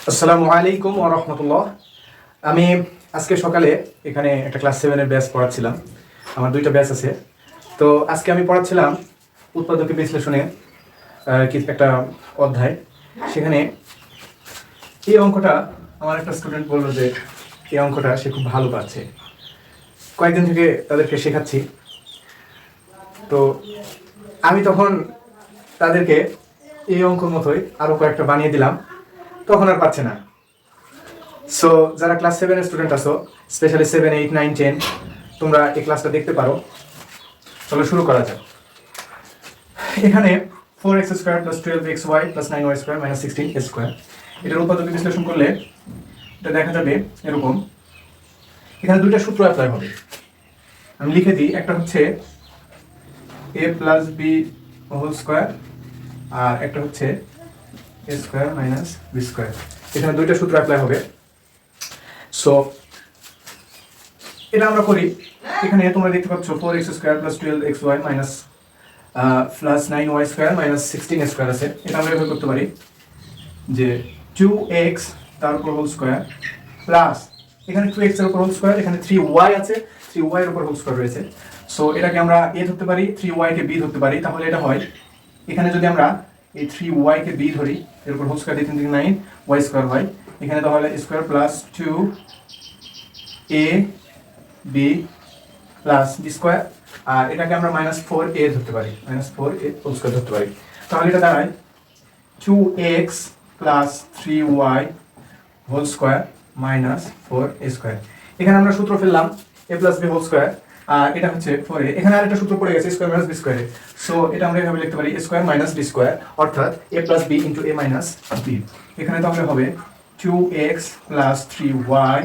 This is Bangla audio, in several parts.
আসসালামু আলাইকুম ওয়া রাহমাতুল্লাহ। আমি আজকে সকালে এখানে একটা ক্লাস 7 এর ব্যাচ পড়াচ্ছিলাম। আমার দুইটা ব্যাচ আছে। তো আজকে আমি পড়াচ্ছিলাম উৎপাদকে বিশ্লেষণে একটা অধ্যায়। সেখানে এই অঙ্কটা আমার একটা স্টুডেন্ট বলল যে এই অঙ্কটা সে খুব ভালো পাচ্ছে। কয়েকদিন থেকে তাদেরকে শেখাচ্ছি। তো আমি তখন তাদেরকে এই অঙ্কর মতোই আরও কয়েকটা বানিয়ে দিলাম, তখন আর পাচ্ছে না। সো যারা ক্লাস 7 এর স্টুডেন্ট আছো, স্পেশালি 7, 8, 9, 10, তোমরা এই ক্লাসটা দেখতে পারো। চলো শুরু করা যাক। এখানে 4x square plus 12xy plus 9y square minus 16 square, এটার উৎপাদক বিশ্লেষণ করলে এটা দেখা যাবে এরকম। এখানে দুইটা সূত্র অ্যাপ্লাই হবে, আমি লিখে দিই। একটা হচ্ছে a plus B whole square, আর একটা হচ্ছে a square minus B square. এখানে দুইটা সূত্র অ্যাপ্লাই হবে। সো এটা আমরা করি। এখানে তোমরা দেখতে পাচ্ছ 4x square plus 12xy minus plus 9y square minus 16 square আছে। এটা আমরা এভাবে করতে পারি যে 2x তার উপর হোল স্কোয়ার প্লাস এখানে 2x এর উপর হোল স্কোয়ার, এখানে 3y আছে, 3y এর উপর হোল স্কোয়ার রয়েছে। সো এটাকে আমরা a ধরতে পারি, 3y কে b ধরতে পারি। তাহলে এটা হয়, এখানে যদি আমরা এই 3y কে b ধরি, এর উপর হোল স্কোয়ার দিয়ে 3 থেকে 9y স্কোয়ার হয়। এখানে তাহলে square plus 2a b plus B square, আর এটাকে আমরা মাইনাস 4a ধরতে পারি, মাইনাস 4a হোল স্কোয়ার ধরতে পারি। তাহলে এটা দাঁড়ায় 2x plus 3y whole square minus 4a square. এখানে আমরা সূত্র ফেললাম a plus B whole square, আর এটা হচ্ছে 4a। এখানে আরেকটা সূত্র পড়ে গেছে স্কোয়ার মাইনাস বি স্কোয়ারে। সো এটা আমরা এভাবে লিখতে পারি a square minus B square, অর্থাৎ a plus B into a minus B. এখানে তাহলে হবে 2x plus 3y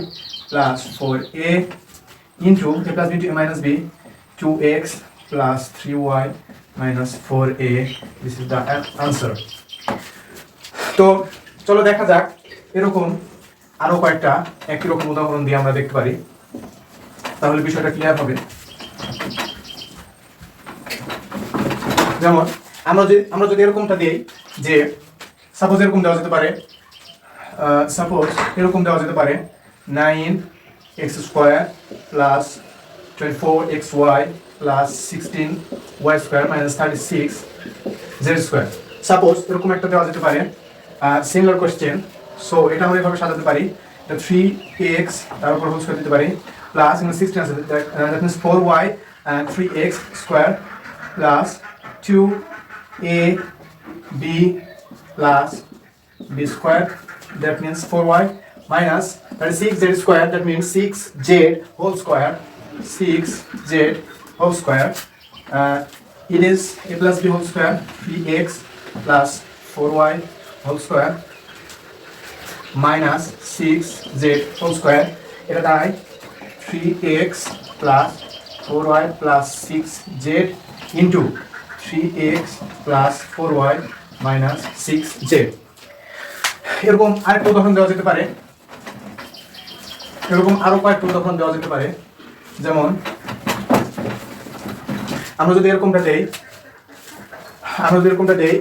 plus 4a into a plus b to a minus b, 2x plus 3y minus 4a. This is the answer. তো চলো দেখা যাক এরকম আরো কয়েকটা একই রকম উদাহরণ দিয়ে আমরা দেখতে পারি, তাহলে বিষয়টা ক্লিয়ার হবে। যেমন আমরা যদি এরকমটা দিই যে সাপোজ এরকম দেওয়া যেতে পারে, সাপোজ এরকম দেওয়া যেতে পারে 9x square plus 24xy plus 16y square minus 36z square. Suppose এরকম একটা দেওয়া যেতে পারে। Similar question. সো এটা আমরা এভাবে সাজাতে পারি, এটা 3x তার উপর হোল স্কোয়ার দিতে পারি প্লাস 16 আছে, that means 4y and 3x square plus 2ab plus b square, that means 4y minus 36z square, that means 6z whole square, 6z whole square. It is a plus b whole square, 3x plus 4y whole square minus 6z whole square. এটা দাঁড়ায় 3x plus 4y plus 6z into 3x plus 4y minus 6z. এরকম আরেকটা উদাহরণ দেওয়া যেতে পারে, এরকম আরো কয়েকটা উদাহরণ দেওয়া যেতে পারে। যেমন আমরা যদি এরকমটা দেই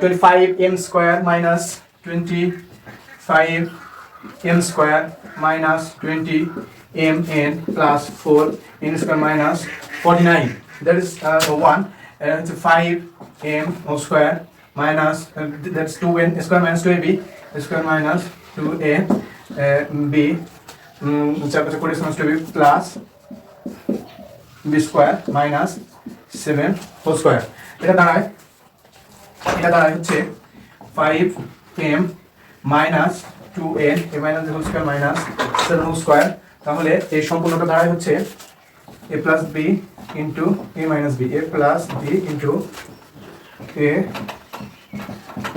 25m square minus 25m square minus 20mn plus 4n square minus 49, that is 1, হচ্ছে 5m whole square minus that's 2n square minus 2ab square minus 2ab plus b square minus 7 whole square. এটা দাঁড়ায় হচ্ছে 5m minus 2n a minus whole square minus 7 whole square. তাহলে এই সম্পূর্ণটা দাঁড়ায় হচ্ছে a plus b into a minus b, a plus b into a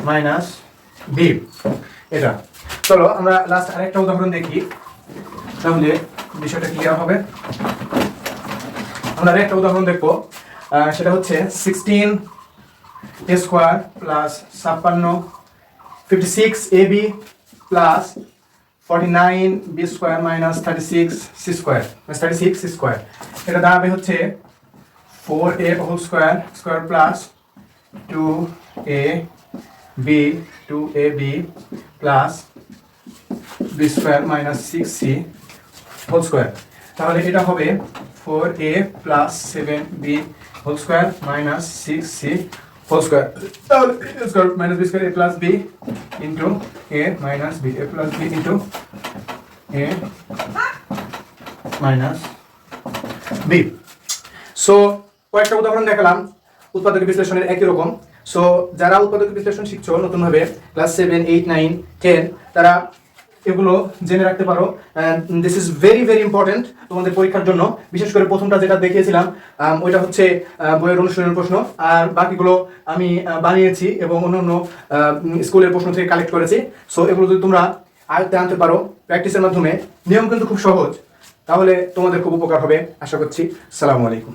minus B. এটা চলো আমরা লাস্ট আরেকটা উদাহরণ দেখি, তাহলে বিষয়টা ক্লিয়ার হবে। আমরা আরেকটা উদাহরণ দেখবো, সেটা হচ্ছে 16 a square plus 56ab plus 49b square minus 36c square, 36c square. এটা দাঁড়াবে হচ্ছে 4a whole square square plus 2a b 2ab plus B square minus 6c whole square. তাহলে এটা হবে 4a plus 7b whole square minus 6c whole square. তাহলে square minus B square a প্লাস b into a minus b, a প্লাস b into a minus b। So কয়েকটা উদাহরণ দেখালাম উৎপাদক বিশ্লেষণের একই রকম। সো যারা উৎপাদক বিশ্লেষণ শিখছো নতুনভাবে ক্লাস 7, 8, 9, 10 তারা এগুলো জেনে রাখতে পারো। This is very very important তোমাদের পরীক্ষার জন্য। বিশেষ করে প্রথমটা যেটা দেখিয়েছিলাম ওইটা হচ্ছে বইয়ের অনুশীলনের প্রশ্ন, আর বাকিগুলো আমি বানিয়েছি এবং অন্যান্য স্কুলের প্রশ্ন থেকে কালেক্ট করেছি। সো এগুলো যদি তোমরা আয়ত্তে আনতে পারো প্র্যাকটিসের মাধ্যমে, নিয়ম কিন্তু খুব সহজ, তাহলে তোমাদের খুব উপকার হবে আশা করছি। আসসালামু আলাইকুম।